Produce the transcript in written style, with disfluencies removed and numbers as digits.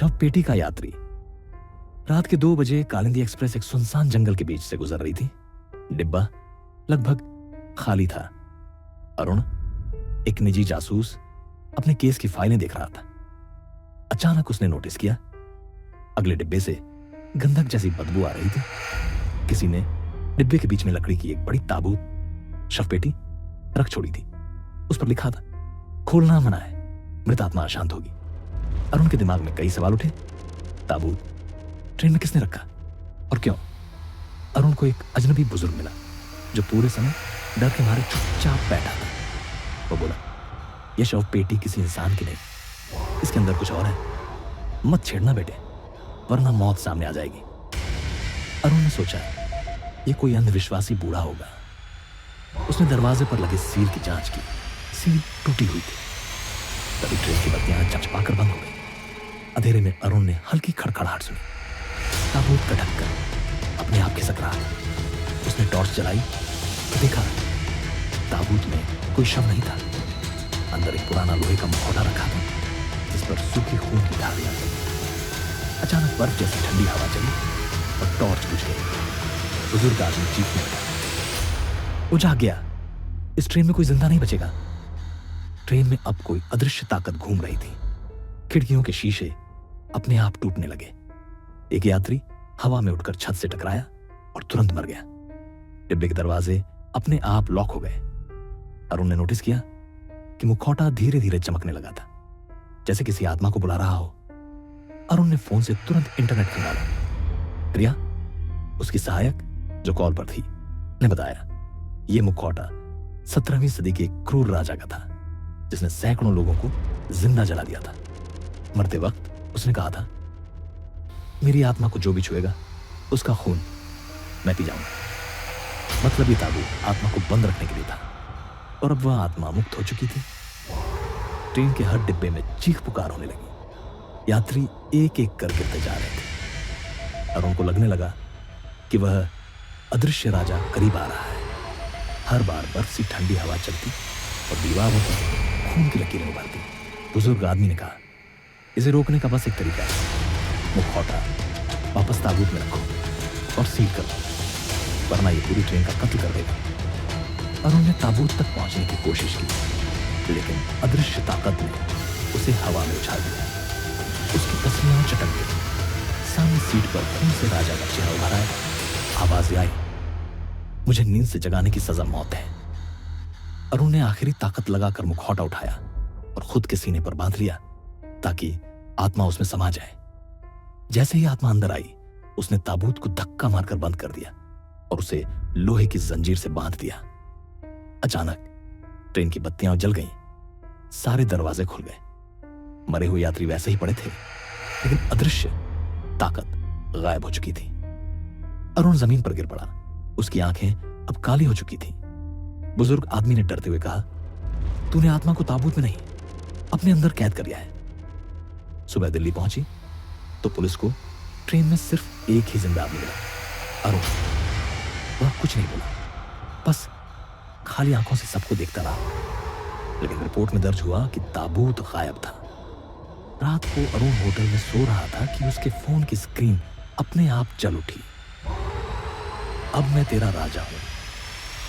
शव पेटी का यात्री। रात के 2 बजे कालिंदी एक्सप्रेस एक सुनसान जंगल के बीच से गुजर रही थी। डिब्बा लगभग खाली था। अरुण, एक निजी जासूस, अपने केस की फाइलें देख रहा था। अचानक उसने नोटिस किया अगले डिब्बे से गंधक जैसी बदबू आ रही थी। किसी ने डिब्बे के बीच में लकड़ी की एक बड़ी ताबूत शव पेटी रख छोड़ी थी। उस पर लिखा था, खोलना मना है, मृत आत्मा अशांत होगी। अरुण के दिमाग में कई सवाल उठे। ताबूत ट्रेन में किसने रखा और क्यों? अरुण को एक अजनबी बुजुर्ग मिला जो पूरे समय डर के मारे चुपचाप बैठा था। वो बोला, यह शव पेटी किसी इंसान की नहीं, इसके अंदर कुछ और है। मत छेड़ना बेटे, वरना मौत सामने आ जाएगी। अरुण ने सोचा, यह कोई अंधविश्वासी बूढ़ा होगा। उसने दरवाजे पर लगे सील की जांच की। सील टूटी हुई थी। तभी ट्रेन की बत्तियां चमचमाकर बंद हो गई। अंधेरे में अरुण ने हल्की खड़खड़ाहट सुनी। ताबूत का ढक्कन अपने आप खिसक रहा था। उसने टॉर्च जलाई तो देखा ताबूत में कोई शव नहीं था। अंदर एक पुराना लोहे का मुखौटा रखा था जिस पर सूखी खून की धारियां थी। अचानक बर्फ जैसी ठंडी हवा चली और टॉर्च बुझ गई। बुजुर्ग आदमी चीखने लगा, वो जाग गया, इस ट्रेन में कोई जिंदा नहीं बचेगा। ट्रेन में अब कोई अदृश्य ताकत घूम रही थी। खिड़कियों के शीशे अपने आप टूटने लगे। एक यात्री हवा में उठकर छत से टकराया और तुरंत मर गया। डिब्बे के दरवाजे अपने आप लॉक हो गए। अरुण ने नोटिस किया कि मुखौटा धीरे धीरे चमकने लगा था, जैसे किसी आत्मा को बुला रहा हो। अरुण ने फोन से तुरंत इंटरनेट खंगाला। प्रिया, उसकी सहायक जो कॉल पर थी, ने बताया यह मुखौटा 17वीं सदी के एक क्रूर राजा का था जिसने सैकड़ों लोगों को जिंदा जला दिया था। मरते वक्त उसने कहा था, मेरी आत्मा को जो भी छुएगा उसका खून मैं पी जाऊंगा। मतलब ये ताबूत आत्मा को बंद रखने के लिए था और अब वह आत्मा मुक्त हो चुकी थी। ट्रेन के हर डिब्बे में चीख पुकार होने लगी। यात्री एक एक कर गिरते जा रहे थे। अरुण को लगने लगा कि वह अदृश्य राजा करीब आ रहा है। हर बार बर्फ सी ठंडी हवा चलती और दीवारों पर खून की लकीरें उभरती। बुजुर्ग आदमी ने कहा, इसे रोकने का बस एक तरीका है, मुखौटा वापस ताबूत में रखो और सील कर दो, वरना ये पूरी ट्रेन का कत्ल कर देगा। अरुण ने ताबूत तक पहुंचने की कोशिश की, लेकिन अदृश्य ताकत ने उसे हवा में उछाल दिया। उसकी तस्वीरें चटक गई। सामने सीट पर खून से राजा का चेहरा उभर आया। आवाज आई, मुझे नींद से जगाने की सजा मौत है। अरुण ने आखिरी ताकत लगाकर मुखौटा उठाया और खुद के सीने पर बांध लिया ताकि आत्मा उसमें समा जाए। जैसे ही आत्मा अंदर आई, उसने ताबूत को धक्का मारकर बंद कर दिया और उसे लोहे की जंजीर से बांध दिया। अचानक ट्रेन की बत्तियां जल गईं। सारे दरवाजे खुल गए। मरे हुए यात्री वैसे ही पड़े थे, लेकिन अदृश्य ताकत गायब हो चुकी थी। अरुण जमीन पर गिर पड़ा। उसकी आंखें अब काली हो चुकी थी। बुजुर्ग आदमी ने डरते हुए कहा, तूने आत्मा को ताबूत में नहीं, अपने अंदर कैद कर लिया है। सुबह दिल्ली पहुंची तो पुलिस को ट्रेन में सिर्फ एक ही जिंदा आदमी मिला, अरुण। वह कुछ नहीं बोला, बस खाली आंखों से सबको देखता रहा। लेकिन रिपोर्ट में दर्ज हुआ कि ताबूत गायब था। रात को अरुण होटल में सो रहा था कि उसके फोन की स्क्रीन अपने आप जल उठी। अब मैं तेरा राजा हूं,